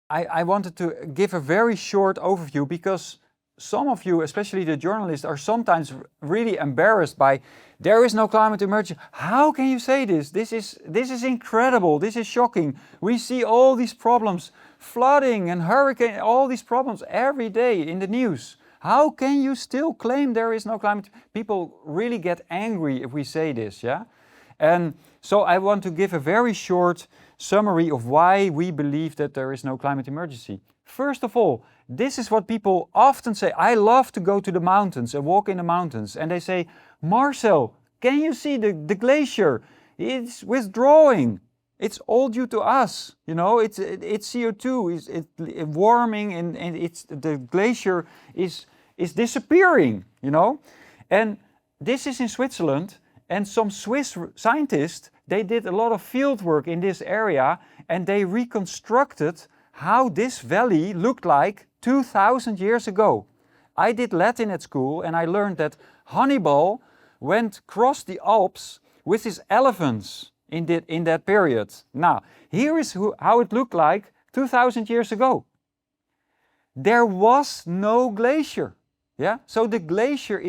I wanted to give a very short overview because some of you, especially the journalists, are sometimes really embarrassed by there is no climate emergency. How can you say this? This is incredible. This is shocking. We see all these problems, flooding and hurricane, all these problems every day in the news. How can you still claim there is no climate? People really get angry if we say this, yeah? And so I want to give a very short summary of why we believe that there is no climate emergency. First of all, this is what people often say. I love to go to the mountains and walk in the mountains. And they say, Marcel, can you see the glacier? It's withdrawing. It's all due to us. You know, it's CO2, it's warming, and the glacier is disappearing, you know. And this is in Switzerland. And some Swiss scientists, they did a lot of field work in this area, and they reconstructed how this valley looked like 2,000 years ago. I did Latin at school, and I learned that Hannibal went across the Alps with his elephants in that period. Now, here is how it looked like 2,000 years ago. There was no glacier. Yeah? So the glacier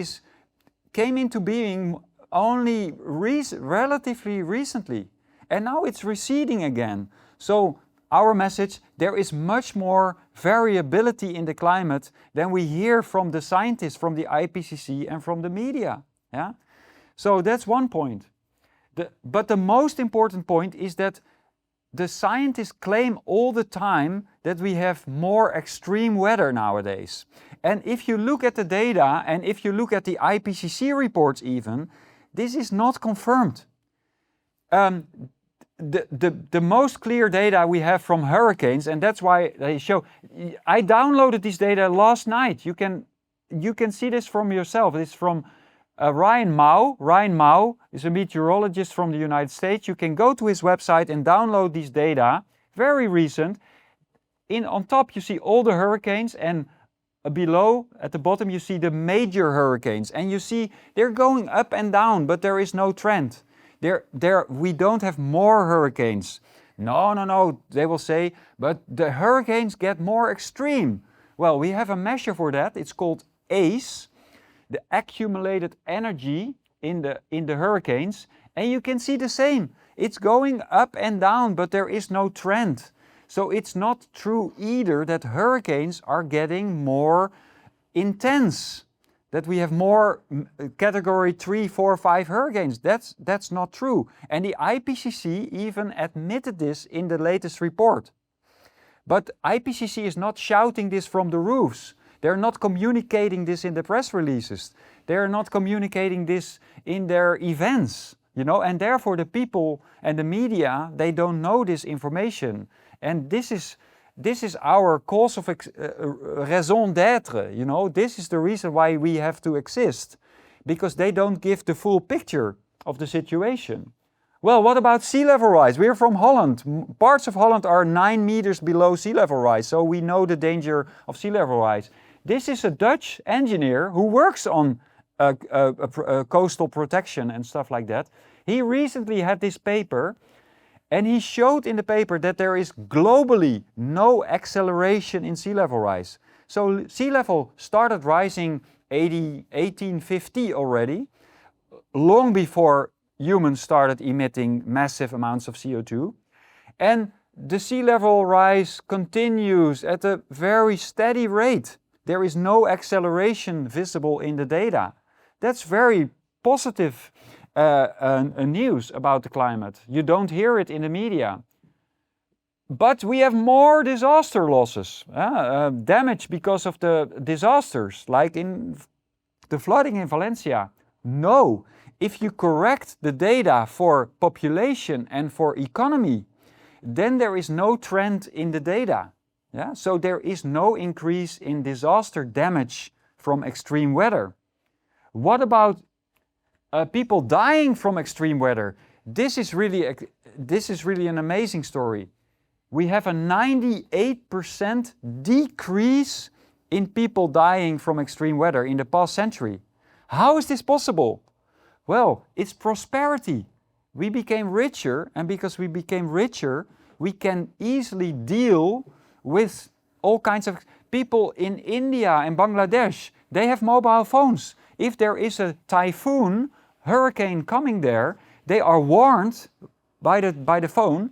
came into being only relatively recently, and now it's receding again. So our message, there is much more variability in the climate than we hear from the scientists, from the IPCC and from the media. Yeah? So that's one point. But the most important point is that the scientists claim all the time that we have more extreme weather nowadays. And if you look at the data, and if you look at the IPCC reports even, this is not confirmed. The most clear data we have from hurricanes, and that's why they show. I downloaded this data last night. You can see this from yourself. It's from Ryan Mau. Ryan Mau is a meteorologist from the United States. You can go to his website and download these data. Very recent. On top you see all the hurricanes, and below, at the bottom, you see the major hurricanes, and you see they're going up and down, but there is no trend. We don't have more hurricanes. No, they will say, but the hurricanes get more extreme. Well, we have a measure for that. It's called ACE, the accumulated energy in the hurricanes, and you can see the same. It's going up and down, but there is no trend. So it's not true either that hurricanes are getting more intense, that we have more category 3, 4, 5 hurricanes. That's not true. And the IPCC even admitted this in the latest report. But IPCC is not shouting this from the roofs. They're not communicating this in the press releases. They're not communicating this in their events, you know, and therefore the people and the media, they don't know this information. And this is our cause of raison d'être, you know. This is the reason why we have to exist, because they don't give the full picture of the situation. Well, what about sea level rise? We're from Holland. Parts of Holland are 9 meters below sea level rise, so we know the danger of sea level rise. This is a Dutch engineer who works on coastal protection and stuff like that. He recently had this paper, and he showed in the paper that there is globally no acceleration in sea level rise. So sea level started rising 1850 already, long before humans started emitting massive amounts of CO2. And the sea level rise continues at a very steady rate. There is no acceleration visible in the data. That's very positive news about the climate. You don't hear it in the media. But we have more disaster losses, damage because of the disasters, like in the flooding in Valencia. No, if you correct the data for population and for economy, then there is no trend in the data. Yeah? So there is no increase in disaster damage from extreme weather. What about people dying from extreme weather? This is really an amazing story. We have a 98% decrease in people dying from extreme weather in the past century. How is this possible? Well, it's prosperity. We became richer, and because we became richer, we can easily deal with all kinds of people in India and Bangladesh. They have mobile phones. If there is a typhoon, hurricane coming there, they are warned by the phone,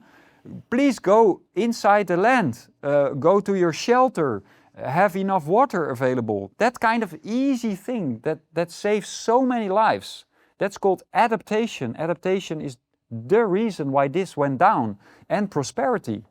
please go inside the land, go to your shelter, have enough water available. That kind of easy thing that saves so many lives. That's called adaptation. Adaptation is the reason why this went down, and prosperity.